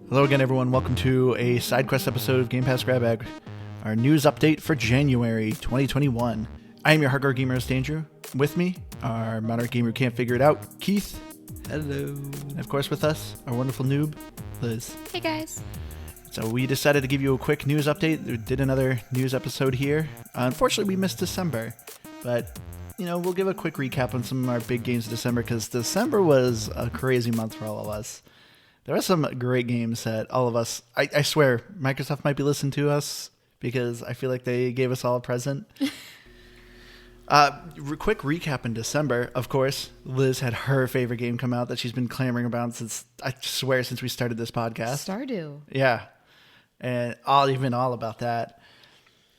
Hello again, everyone. Welcome to a Sidequest episode of Game Pass Grab Bag, our news update for January 2021. I am your hardcore gamer, Andrew. With me, our monarch gamer who can't figure it out, Keith. Hello. And of course, with us, our wonderful noob, Liz. Hey, guys. So we decided to give you a quick news update. We did another news episode here. Unfortunately, we missed December, but we'll give a quick recap on some of our big games of December because December was a crazy month for all of us. There are some great games that all of us, I swear, Microsoft might be listening to us because I feel like they gave us all a present. Quick recap in December, of course, Liz had her favorite game come out that she's been clamoring about since we started this podcast. Stardew. Yeah. And all about that.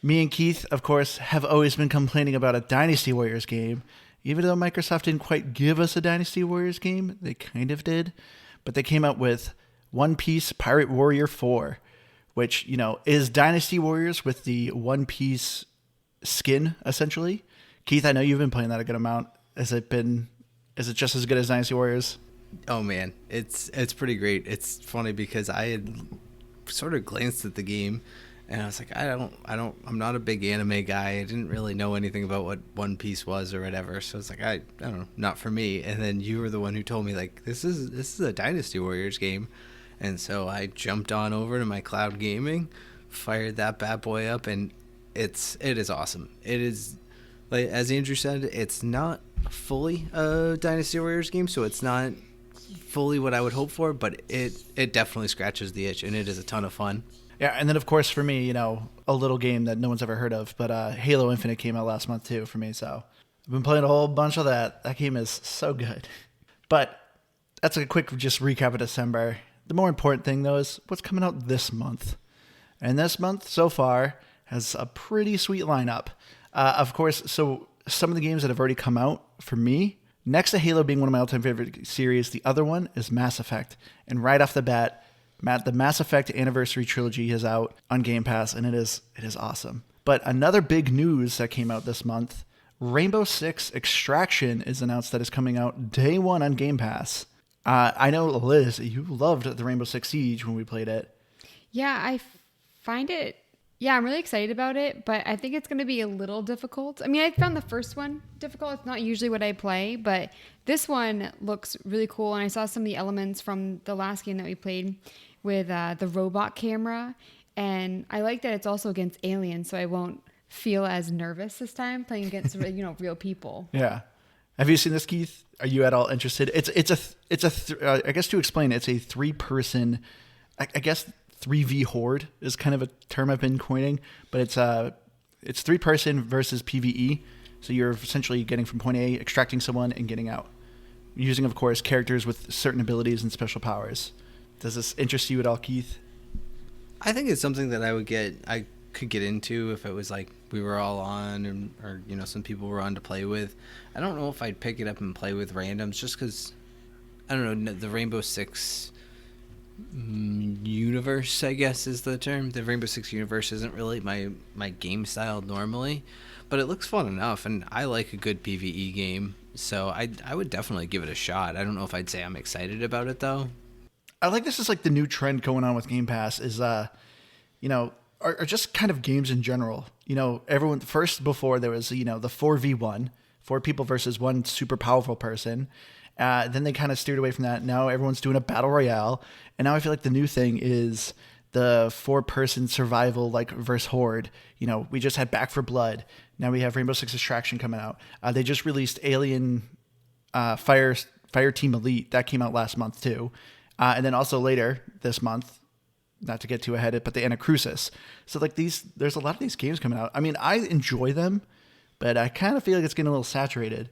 Me and Keith, of course, have always been complaining about a Dynasty Warriors game. Even though Microsoft didn't quite give us a Dynasty Warriors game, they kind of did. But they came out with One Piece Pirate Warrior 4, which, is Dynasty Warriors with the One Piece skin, essentially. Keith, I know you've been playing that a good amount. Is it just as good as Dynasty Warriors? Oh man, it's pretty great. It's funny because I had sort of glanced at the game and I was like, I'm not a big anime guy. I didn't really know anything about what One Piece was or whatever. So it's like, I don't know, not for me. And then you were the one who told me like, this is a Dynasty Warriors game. And so I jumped on over to my cloud gaming, fired that bad boy up, and it is awesome. It is, like as Andrew said, it's not fully a Dynasty Warriors game, so it's not fully what I would hope for, but it definitely scratches the itch, and it is a ton of fun. Yeah, and then of course for me, a little game that no one's ever heard of, but Halo Infinite came out last month too for me, so I've been playing a whole bunch of that. That game is so good. But that's a quick just recap of December. The more important thing though is what's coming out this month. And this month so far has a pretty sweet lineup. Of course, so some of the games that have already come out for me, next to Halo being one of my all-time favorite series, the other one is Mass Effect. And right off the bat, the Mass Effect Anniversary Trilogy is out on Game Pass, and it is awesome. But another big news that came out this month, Rainbow Six Extraction is announced that is coming out day one on Game Pass. I know, Liz, you loved the Rainbow Six Siege when we played it. Yeah, I find it... Yeah, I'm really excited about it, but I think it's going to be a little difficult. I mean, I found the first one difficult. It's not usually what I play, but this one looks really cool. And I saw some of the elements from the last game that we played with the robot camera. And I like that it's also against aliens, so I won't feel as nervous this time playing against real people. Yeah. Have you seen this, Keith? Are you at all interested? I guess to explain, it's a three-person, I guess 3v horde is kind of a term I've been coining, but it's three-person versus PvE. So you're essentially getting from point A, extracting someone, and getting out. Using, of course, characters with certain abilities and special powers. Does this interest you at all, Keith? I think it's something that I could get into if it was like we were all on or some people were on to play with. I don't know if I'd pick it up and play with randoms just because, I don't know, the Rainbow Six universe, I guess is the term. The Rainbow Six universe isn't really my game style normally, but it looks fun enough, and I like a good PvE game, so I would definitely give it a shot. I don't know if I'd say I'm excited about it though. I like this is like the new trend going on with Game Pass is are just kind of games in general. Everyone first before there was the 4v1, 4 people versus one super powerful person. Then they kind of steered away from that. Now everyone's doing a battle royale. And now I feel like the new thing is the 4-person survival, like versus horde. We just had Back 4 Blood. Now we have Rainbow Six Extraction coming out. They just released Alien Fire Team Elite. That came out last month too. And then also later this month, not to get too ahead, but the Anacrusis. So like there's a lot of these games coming out. I mean, I enjoy them, but I kind of feel like it's getting a little saturated.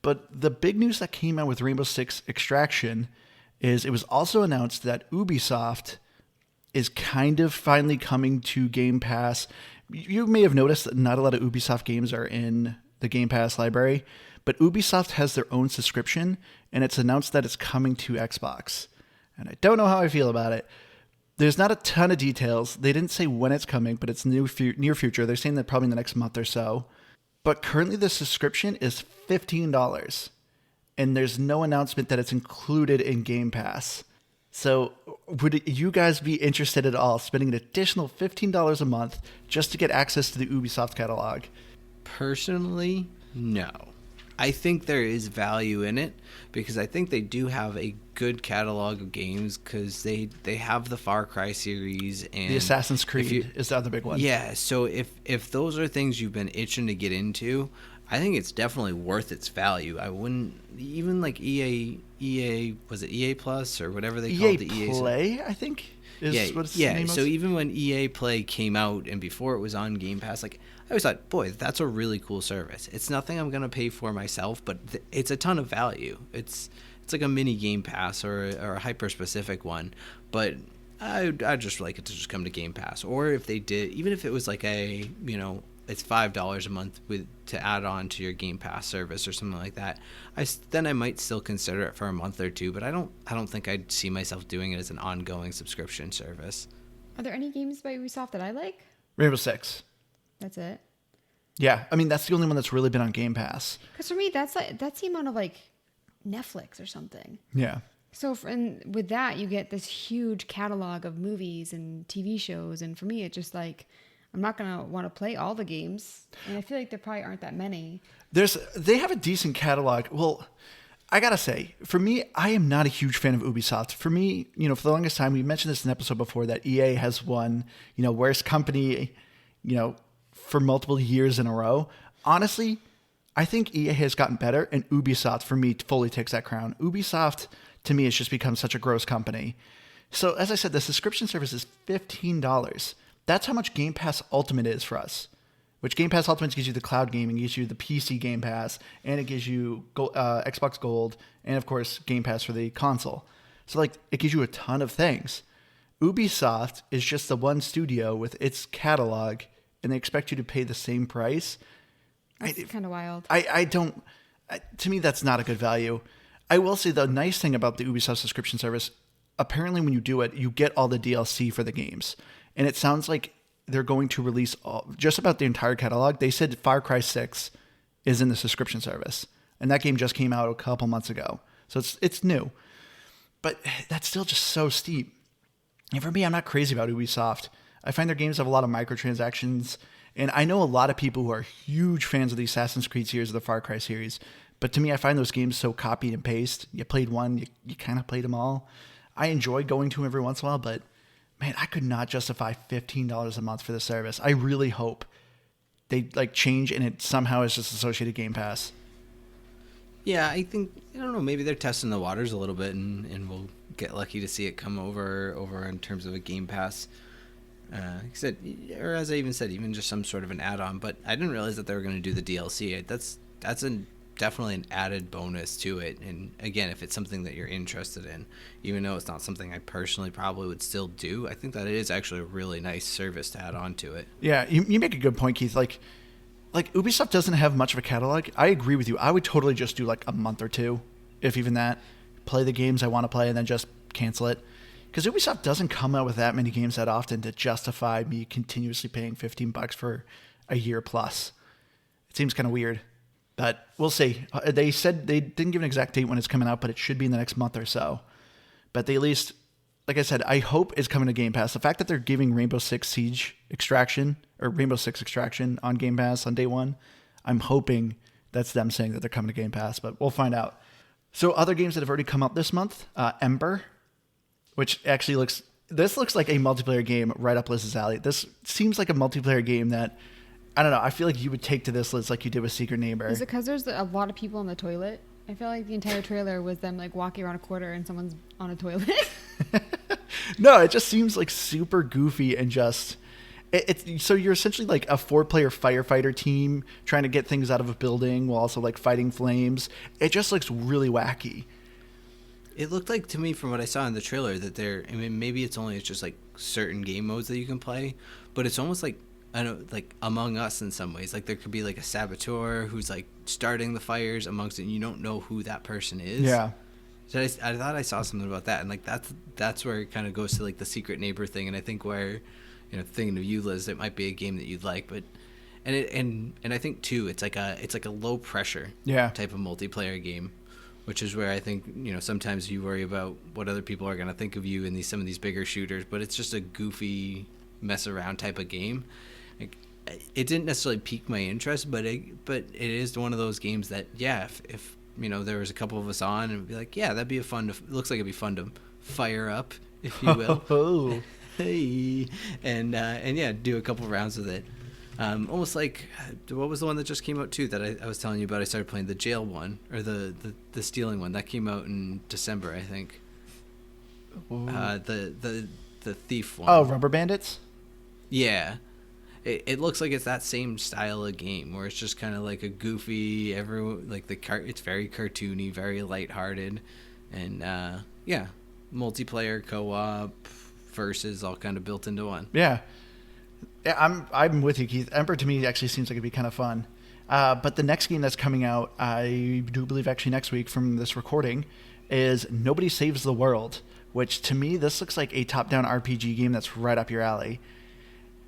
But the big news that came out with Rainbow Six Extraction is it was also announced that Ubisoft is kind of finally coming to Game Pass. You may have noticed that not a lot of Ubisoft games are in the Game Pass library, but Ubisoft has their own subscription, and it's announced that it's coming to Xbox. And I don't know how I feel about it. There's not a ton of details. They didn't say when it's coming, but it's near future. They're saying that probably in the next month or so. But currently the subscription is $15. And there's no announcement that it's included in Game Pass. So would you guys be interested at all spending an additional $15 a month just to get access to the Ubisoft catalog? Personally, no. I think there is value in it because I think they do have a good catalog of games because they have the Far Cry series and The Assassin's Creed is the other big one. Yeah, so if those are things you've been itching to get into, I think it's definitely worth its value. I wouldn't even like EA was it EA Plus or whatever they called the EA Play, I think. Is what its name so is. even when EA Play came out and before it was on Game Pass, like I always thought, boy, that's a really cool service. It's nothing I'm gonna pay for myself, but it's a ton of value. It's like a mini Game Pass or a hyper specific one, but I'd just like it to just come to Game Pass. Or if they did, even if it was like a it's $5 a month to add on to your Game Pass service or something like that. Then I might still consider it for a month or two, but I don't think I'd see myself doing it as an ongoing subscription service. Are there any games by Ubisoft that I like? Rainbow Six. That's it. Yeah, I mean that's the only one that's really been on Game Pass. Because for me, that's the amount of like Netflix or something. Yeah. So and with that, you get this huge catalog of movies and TV shows, and for me, it's just like I'm not gonna want to play all the games, and I feel like there probably aren't that many. They have a decent catalog. Well, I gotta say, for me, I am not a huge fan of Ubisoft. For me, for the longest time, we mentioned this in an episode before that EA has won, worst company, for multiple years in a row. Honestly, I think EA has gotten better, and Ubisoft, for me, fully takes that crown. Ubisoft, to me, has just become such a gross company. So, as I said, the subscription service is $15. That's how much Game Pass Ultimate is for us. Which Game Pass Ultimate gives you the cloud gaming, gives you the PC Game Pass, and it gives you Xbox Gold, and of course Game Pass for the console. So it gives you a ton of things. Ubisoft is just the one studio with its catalog, and they expect you to pay the same price. It's kind of wild. To me, that's not a good value. I will say the nice thing about the Ubisoft subscription service, apparently when you do it, you get all the DLC for the games. And it sounds like they're going to release just about the entire catalog. They said Far Cry 6 is in the subscription service. And that game just came out a couple months ago. So it's new. But that's still just so steep. And for me, I'm not crazy about Ubisoft. I find their games have a lot of microtransactions. And I know a lot of people who are huge fans of the Assassin's Creed series or the Far Cry series. But to me, I find those games so copy and paste. You played one, you kind of played them all. I enjoy going to them every once in a while, but man, I could not justify $15 a month for the service. I really hope they change and it somehow is just associated Game Pass. Yeah, I don't know, maybe they're testing the waters a little bit and we'll get lucky to see it come over in terms of a Game Pass. Or as I even said, even just some sort of an add-on, but I didn't realize that they were going to do the DLC. That's definitely an added bonus to it. And again, if it's something that you're interested in, even though it's not something I personally probably would still do, I think that it is actually a really nice service to add on to it. Yeah, you make a good point, Keith. Like Ubisoft doesn't have much of a catalog. I agree with you. I would totally just do a month or two, if even that. Play the games I want to play and then just cancel it. Because Ubisoft doesn't come out with that many games that often to justify me continuously paying $15 for a year plus. It seems kind of weird. But we'll see. They said they didn't give an exact date when it's coming out, but it should be in the next month or so. But they at least, like I said, I hope it's coming to Game Pass. The fact that they're giving Rainbow Six Extraction on Game Pass on day one, I'm hoping that's them saying that they're coming to Game Pass, but we'll find out. So other games that have already come out this month, Ember, which actually looks like a multiplayer game right up Liz's alley. This seems like a multiplayer game that, I don't know, I feel like you would take to this list like you did with Secret Neighbor. Is it because there's a lot of people in the toilet? I feel like the entire trailer was them walking around a corner and someone's on a toilet. No, it just seems super goofy and just... So you're essentially a 4-player firefighter team trying to get things out of a building while also fighting flames. It just looks really wacky. It looked like to me from what I saw in the trailer that maybe it's just certain game modes that you can play, but it's almost Among Us in some ways. There could be a saboteur who's starting the fires amongst it and you don't know who that person is. Yeah. So I thought I saw something about that, and that's where it kind of goes to the Secret Neighbor thing, and I think where thinking of you, Liz, it might be a game that you'd like, but and I think too it's like a low pressure type of multiplayer game which is where I think, sometimes you worry about what other people are going to think of you in some of these bigger shooters, but it's just a goofy mess around type of game. Like, it didn't necessarily pique my interest, but it is one of those games that, yeah, if there was a couple of us on, and it'd be like, yeah, that'd be looks like it'd be fun to fire up, if you will. Oh, Hey, and yeah, do a couple rounds with it. Almost like, what was the one that just came out too that I was telling you about? I started playing the jail one, or the stealing one that came out in December, I think. The thief one. Oh, Rubber Bandits? Yeah. It looks like it's that same style of game where it's just kind of like a goofy, it's very cartoony, very lighthearted, and yeah, multiplayer, co-op, versus all kind of built into one. Yeah, I'm with you, Keith. Ember to me actually seems like it'd be kind of fun. But the next game that's coming out, I do believe actually next week from this recording, is Nobody Saves the World, which to me this looks like a top-down RPG game that's right up your alley.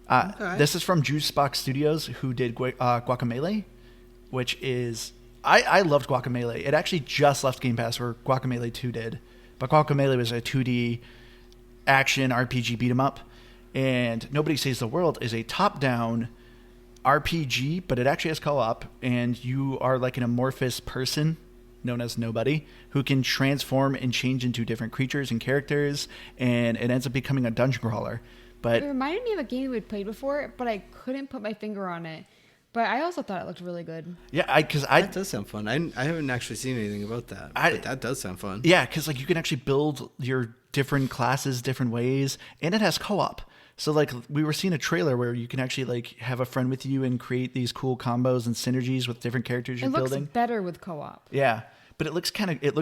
Okay. This is from Juicebox Studios, who did Guacamelee, which is... I loved Guacamelee. It actually just left Game Pass, where Guacamelee 2 did. But Guacamelee was a 2D action RPG beat 'em up. And Nobody Saves the World is a top-down RPG, but it actually has co-op. And you are like an amorphous person, known as Nobody, who can transform and change into different creatures and characters. And it ends up becoming a dungeon crawler. But it reminded me of a game we'd played before, but I couldn't put my finger on it. But I also thought it looked really good. Yeah, that does sound fun. I haven't actually seen anything about that, but that does sound fun. Yeah, because like you can actually build your different classes different ways, and it has co-op. So like we were seeing a trailer where you can actually like have a friend with you and create these cool combos and synergies with different characters you're building. It looks better with co-op. Yeah, but it looks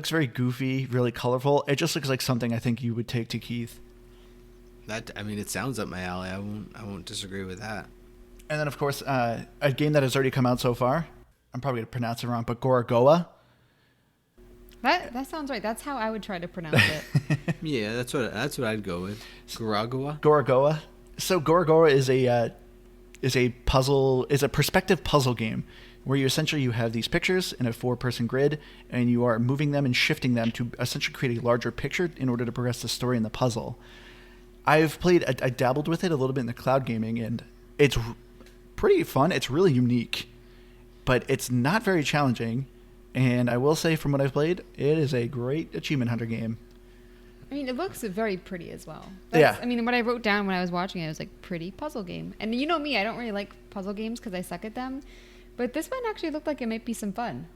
very goofy, really colorful. It just looks like something I think you would take to Keith. It sounds up my alley. I won't disagree with that. And then, of course, a game that has already come out so far. I'm probably going to pronounce it wrong, but Gorogoa. That sounds right. That's how I would try to pronounce it. Yeah, that's what I'd go with. Gorogoa. So Gorogoa is a perspective puzzle game where you have these pictures in a 4-person grid, and you are moving them and shifting them to essentially create a larger picture in order to progress the story in the puzzle. I dabbled with it a little bit in the cloud gaming, and it's pretty fun. It's really unique, but it's not very challenging. And I will say, from what I've played, it is a great achievement hunter game. I mean, it looks very pretty as well. Yeah. I mean, what I wrote down when I was watching it was like pretty puzzle game. And you know me, I don't really like puzzle games because I suck at them. But this one actually looked like it might be some fun.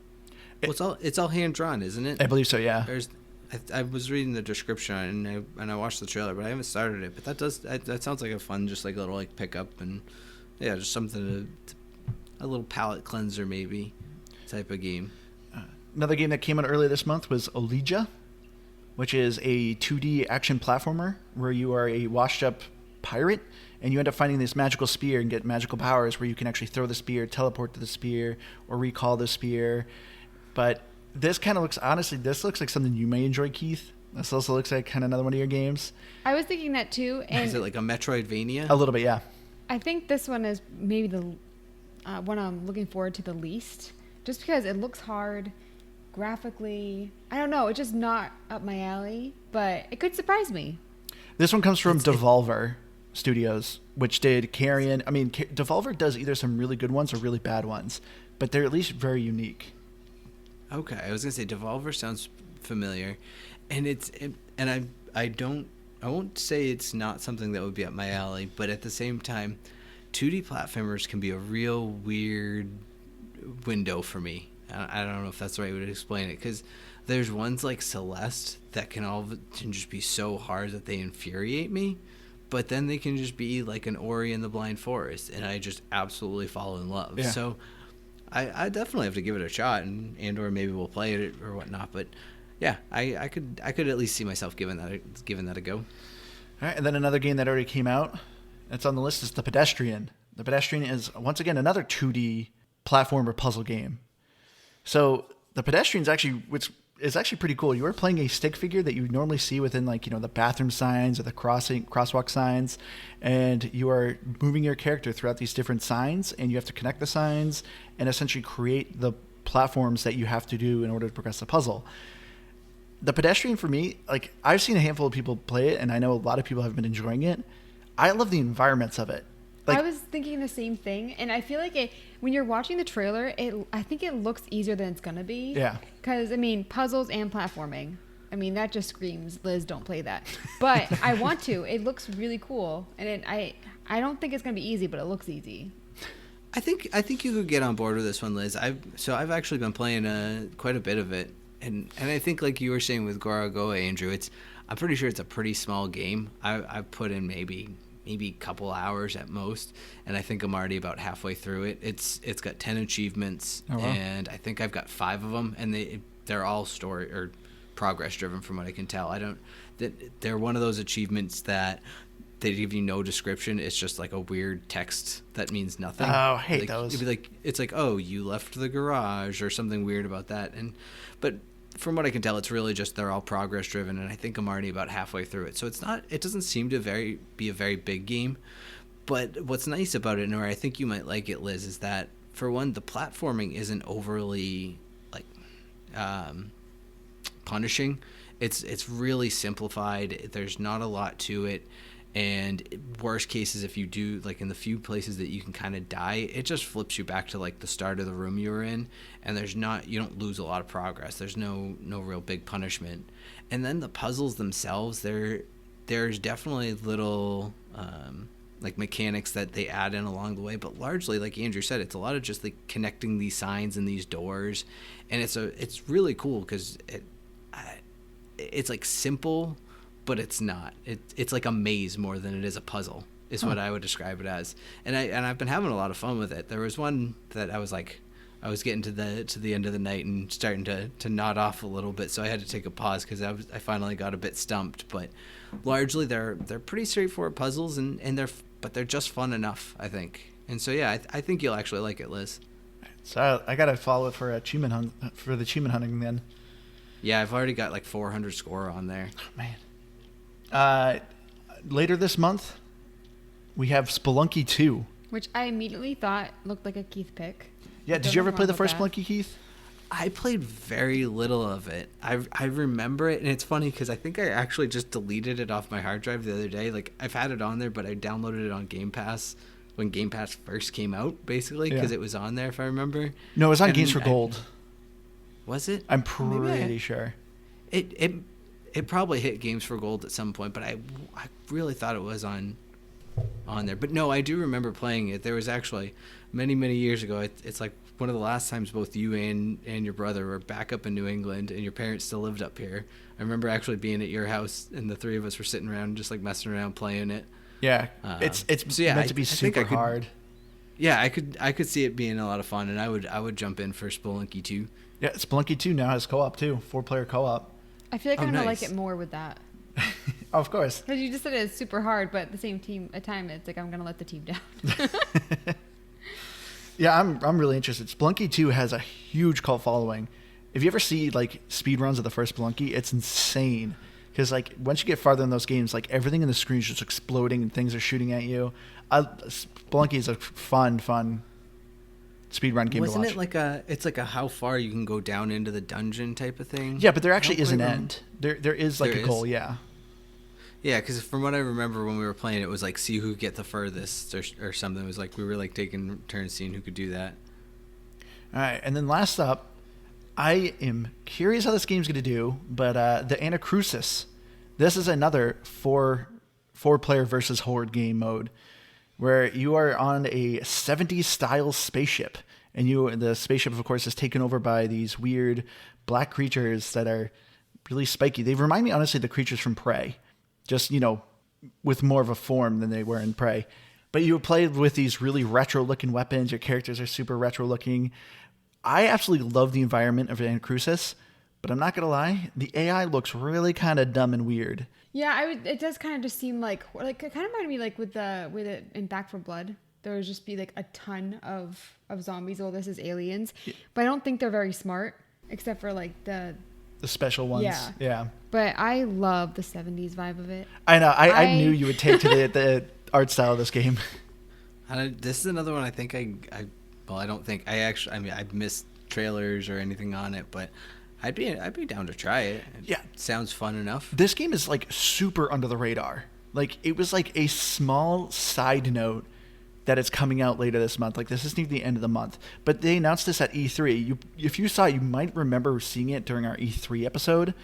Well, it's all hand drawn, isn't it? I believe so. Yeah. I was reading the description and I watched the trailer, but I haven't started it. But that sounds like a fun, just like little like pickup, and yeah, just something a little palate cleanser maybe type of game. Another game that came out earlier this month was Olija, which is a 2D action platformer where you are a washed up pirate and you end up finding this magical spear and get magical powers where you can actually throw the spear, teleport to the spear, or recall the spear. But this looks like something you may enjoy, Keith. This also looks like kind of another one of your games. I was thinking that too. And is it like a Metroidvania? A little bit, yeah. I think this one is maybe the one I'm looking forward to the least, just because it looks hard graphically. I don't know. It's just not up my alley, but it could surprise me. This one comes from Devolver Studios, which did Carrion. I mean, Devolver does either some really good ones or really bad ones, but they're at least very unique. Okay, I was gonna say Devolver sounds familiar, and I won't say it's not something that would be up my alley, but at the same time, 2D platformers can be a real weird window for me. I don't know if that's the right way to explain it, because there's ones like Celeste that can just be so hard that they infuriate me, but then they can just be like an Ori in the Blind Forest, and I just absolutely fall in love. Yeah. So I definitely have to give it a shot, and or maybe we'll play it or whatnot. But yeah, I could at least see myself giving that a go. All right, and then another game that already came out that's on the list is The Pedestrian. The Pedestrian is once again another 2D platformer puzzle game. So The Pedestrian is actually pretty cool. You are playing a stick figure that you would normally see within the bathroom signs or the crosswalk signs, and you are moving your character throughout these different signs, and you have to connect the signs and essentially create the platforms that you have to do in order to progress the puzzle. The pedestrian, for me, like, I've seen a handful of people play it, and I know a lot of people have been enjoying it. I love the environments of it. Like, I was thinking the same thing, and I feel like when you're watching the trailer, I think it looks easier than it's gonna be. Yeah. Because I mean, puzzles and platforming. I mean, that just screams, Liz, don't play that. But I want to. It looks really cool, and I don't think it's gonna be easy, but it looks easy. I think you could get on board with this one, Liz. I've actually been playing quite a bit of it, and I think, like you were saying with Gorogoa, Andrew, I'm pretty sure it's a pretty small game. I've put in maybe a couple hours at most, and I think I'm already about halfway through it. It's got 10 achievements, oh, wow. and I think I've got 5 of them, and they're all story or progress driven from what I can tell. They're one of those achievements that they give you no description. It's just like a weird text that means nothing. Oh, I hate like, those. It'd be like, it's like, oh, you left the garage or something weird about that. But from what I can tell, it's really just they're all progress driven, and I think I'm already about halfway through it. So it doesn't seem to be a very big game. But what's nice about it, and where I think you might like it, Liz, is that for one, the platforming isn't overly like punishing. It's really simplified. There's not a lot to it. And worst cases, if you do, like in the few places that you can kind of die, it just flips you back to like the start of the room you were in, and you don't lose a lot of progress. There's no real big punishment. And then the puzzles themselves, there's definitely little like mechanics that they add in along the way, but largely, like Andrew said, it's a lot of just like connecting these signs and these doors, and it's really cool because it's like simple, but it's not. It's like a maze more than it is a puzzle, is what I would describe it as. And I've been having a lot of fun with it. There was one that I was getting to the end of the night and starting to nod off a little bit, so I had to take a pause because I finally got a bit stumped. But largely they're pretty straightforward puzzles, and they're just fun enough, I think. And so yeah, I think you'll actually like it, Liz. So I gotta follow it for the achievement hunting then. Yeah, I've already got like 400 score on there. Oh, man. Later this month, we have Spelunky 2. Which I immediately thought looked like a Keith pick. Yeah, did you ever play the first Spelunky, Keith? I played very little of it. I remember it, and it's funny because I think I actually just deleted it off my hard drive the other day. Like, I've had it on there, but I downloaded it on Game Pass when Game Pass first came out, basically, because it was on there, if I remember. No, it was on Games for Gold. Was it? I'm pretty sure. It probably hit Games for Gold at some point, but I really thought it was on there. But no, I do remember playing it. There was actually many years ago. It's like one of the last times both you and your brother were back up in New England, and your parents still lived up here. I remember actually being at your house, and the three of us were sitting around just like messing around playing it. Yeah, it's meant to be super hard. Yeah, I could see it being a lot of fun, and I would jump in for Spelunky 2. Yeah, Spelunky 2 now has co-op too, 4-player co-op. I feel like I'm gonna nice. like it more with that. Oh, of course. Because you just said it's super hard, but at the same time, it's like I'm gonna let the team down. Yeah, I'm really interested. Spelunky 2 has a huge cult following. If you ever see like speed runs of the first Spelunky, it's insane. Because like once you get farther in those games, like everything in the screen is just exploding and things are shooting at you. Spelunky is a fun speedrun game to watch. Wasn't it it's like a how far you can go down into the dungeon type of thing? Yeah, but there actually is an end. There is like a goal, yeah. Yeah, because from what I remember when we were playing, it was like see who could get the furthest or something. It was like we were like taking turns seeing who could do that. All right, and then last up, I am curious how this game's going to do, but the Anacrusis. This is another four-player versus horde game mode, where you are on a 70s style spaceship, and the spaceship, of course, is taken over by these weird black creatures that are really spiky. They remind me, honestly, of the creatures from Prey, just, with more of a form than they were in Prey. But you play with these really retro-looking weapons. Your characters are super retro-looking. I absolutely love the environment of Anacrusis, but I'm not going to lie, the AI looks really kind of dumb and weird. Yeah, it does kind of just seem like it kind of reminded me like with it in Back 4 Blood. There would just be like a ton of zombies. Oh, this is aliens, but I don't think they're very smart, except for like the special ones. Yeah. But I love the 70s vibe of it. I know. I knew you would take to the art style of this game. This is another one I think I don't think I actually. I mean, I missed trailers or anything on it, but I'd be down to try it. Yeah. It sounds fun enough. This game is like super under the radar. Like it was like a small side note that it's coming out later this month. Like this isn't even the end of the month, but they announced this at E3. If you saw it, you might remember seeing it during our E3 episode.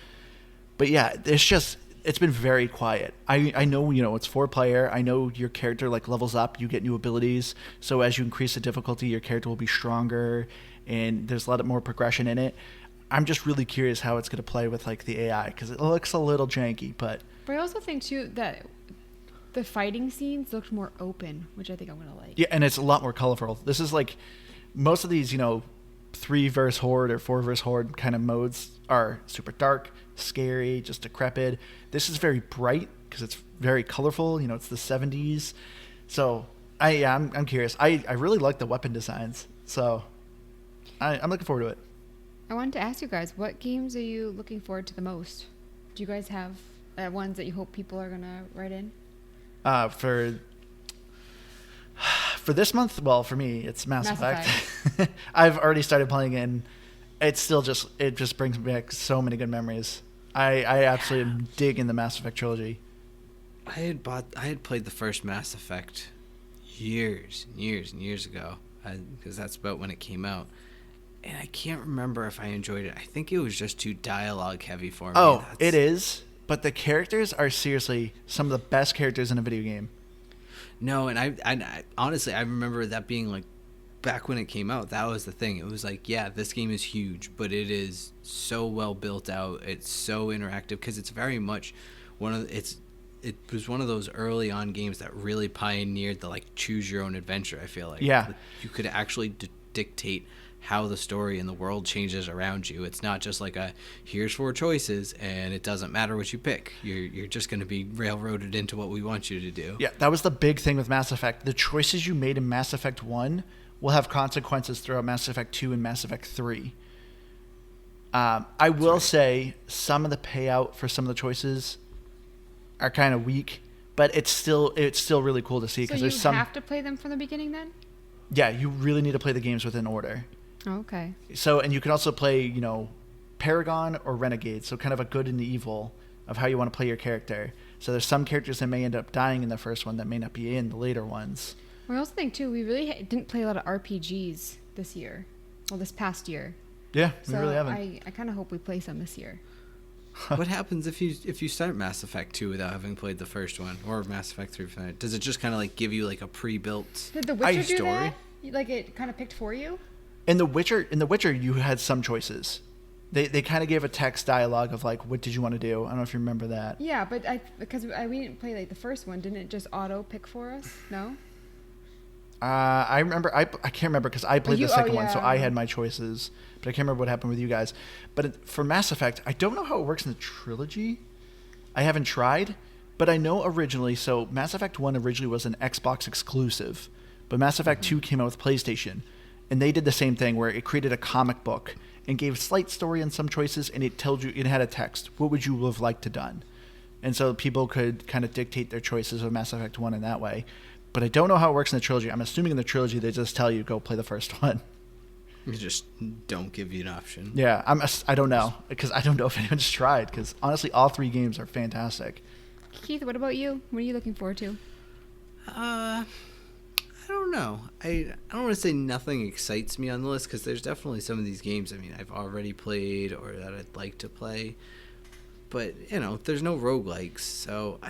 But yeah, it's been very quiet. I know, it's 4-player. I know your character like levels up, you get new abilities. So as you increase the difficulty, your character will be stronger, and there's a lot more progression in it. I'm just really curious how it's going to play with like the AI, because it looks a little janky, but I also think too that the fighting scenes looked more open, which I think I'm going to like. yeah, and it's a lot more colorful. This is like most of these, 3 versus horde or 4 versus horde kind of modes are super dark, scary, just decrepit. This is very bright because it's very colorful. It's the 70s. So I'm curious. I really like the weapon designs. So I'm looking forward to it. I wanted to ask you guys, what games are you looking forward to the most? Do you guys have ones that you hope people are going to write in? For this month, well, for me, it's Mass Effect. I've already started playing it, and it just brings back so many good memories. I absolutely am digging the Mass Effect trilogy. I had played the first Mass Effect years and years ago, because that's about when it came out. And I can't remember if I enjoyed it. I think it was just too dialogue heavy for me. Oh, it is. But the characters are seriously some of the best characters in a video game. No, and I honestly, I remember that being like, back when it came out, that was the thing. It was like, yeah, this game is huge, but it is so well built out. It's so interactive, because it's very much it was one of those early on games that really pioneered the like choose your own adventure. I feel like, yeah, you could actually dictate how the story and the world changes around you. It's not just like here's 4 choices and it doesn't matter what you pick. You're just going to be railroaded into what we want you to do. Yeah, that was the big thing with Mass Effect. The choices you made in Mass Effect 1 will have consequences throughout Mass Effect 2 and Mass Effect 3. I will say some of the payout for some of the choices are kind of weak, but it's still really cool to see, because there's some. So you have to play them from the beginning then? Yeah, you really need to play the games within order. Oh, okay. So, and you can also play, Paragon or Renegade, so kind of a good and evil of how you want to play your character. So there's some characters that may end up dying in the first one that may not be in the later ones. I also think, too, we really didn't play a lot of RPGs this year. Well, this past year. Yeah, so we really haven't. I kind of hope we play some this year. What happens if you start Mass Effect 2 without having played the first one, or Mass Effect 3? Does it just kind of like give you like a pre-built Did The Witcher do story? that? Like it kind of picked for you? In The Witcher, you had some choices. They kind of gave a text dialogue of like, what did you want to do? I don't know if you remember that. Yeah, but we didn't play like the first one. Didn't it just auto pick for us? No. I remember. I can't remember because I played the second one, so I had my choices. But I can't remember what happened with you guys. But for Mass Effect, I don't know how it works in the trilogy. I haven't tried, but I know originally. So Mass Effect 1 originally was an Xbox exclusive, but Mass Effect 2 came out with PlayStation, and they did the same thing where it created a comic book and gave slight story on some choices, and it told you, it had a text. What would you have liked to done? And so people could kind of dictate their choices of Mass Effect 1 in that way. But I don't know how it works in the trilogy. I'm assuming in the trilogy they just tell you, go play the first one. You just don't give you an option. Yeah, I don't know, because I don't know if anyone's tried, because honestly, all 3 games are fantastic. Keith, what about you? What are you looking forward to? I don't know. I don't want to say nothing excites me on the list, because there's definitely some of these games, I mean, I've already played or that I'd like to play. But, there's no roguelikes, so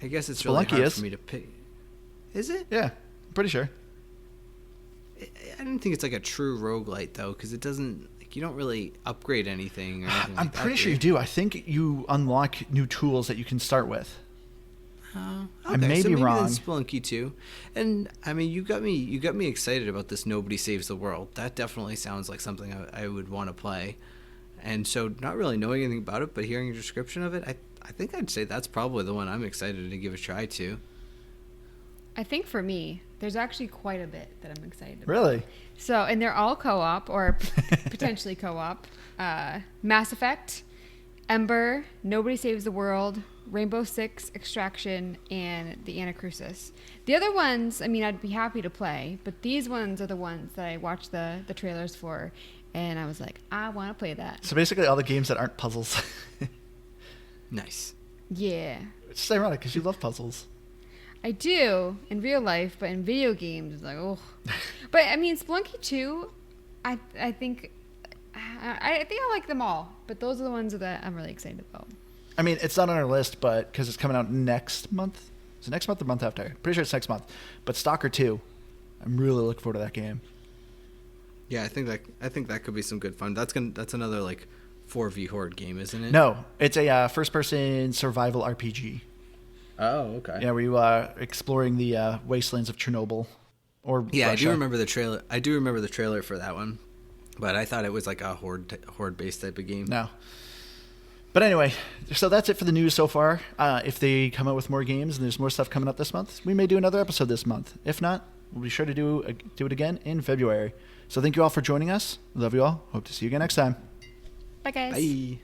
I guess it's really hard for me to pick. Is it? Yeah, I'm pretty sure. I don't think it's like a true roguelite, though, because it doesn't, like, you don't really upgrade anything or anything I'm like pretty that, sure you do. I think you unlock new tools that you can start with. Okay. I may so be maybe wrong. That's Spelunky too. And I mean, you got me excited about this Nobody Saves the World. That definitely sounds like something I would want to play. And so, not really knowing anything about it, but hearing your description of it, I think I'd say that's probably the one I'm excited to give a try to. I think for me, there's actually quite a bit that I'm excited about. Really? So, and they're all co-op or potentially co-op. Mass Effect, Ember, Nobody Saves the World, Rainbow Six, Extraction, and the Anacrusis. The other ones, I mean, I'd be happy to play, but these ones are the ones that I watched the trailers for, and I was like, I want to play that. So basically, all the games that aren't puzzles. Nice. Yeah. It's just ironic because you love puzzles. I do in real life, but in video games, it's like, oh. But I mean, Spelunky 2, I think I like them all, but those are the ones that I'm really excited about. I mean, it's not on our list, but because it's coming out next month. Is it next month or the month after? Pretty sure it's next month. But Stalker 2, I'm really looking forward to that game. Yeah, I think that could be some good fun. That's another like 4v horde game, isn't it? No, it's a first-person survival RPG. Oh, okay. Yeah, where you exploring the wastelands of Chernobyl, or Yeah, Russia. I do remember the trailer. I do remember the trailer for that one, but I thought it was like a horde-based type of game. No. But anyway, so that's it for the news so far. If they come out with more games and there's more stuff coming up this month, we may do another episode this month. If not, we'll be sure to do it again in February. So thank you all for joining us. Love you all. Hope to see you again next time. Bye, guys. Bye.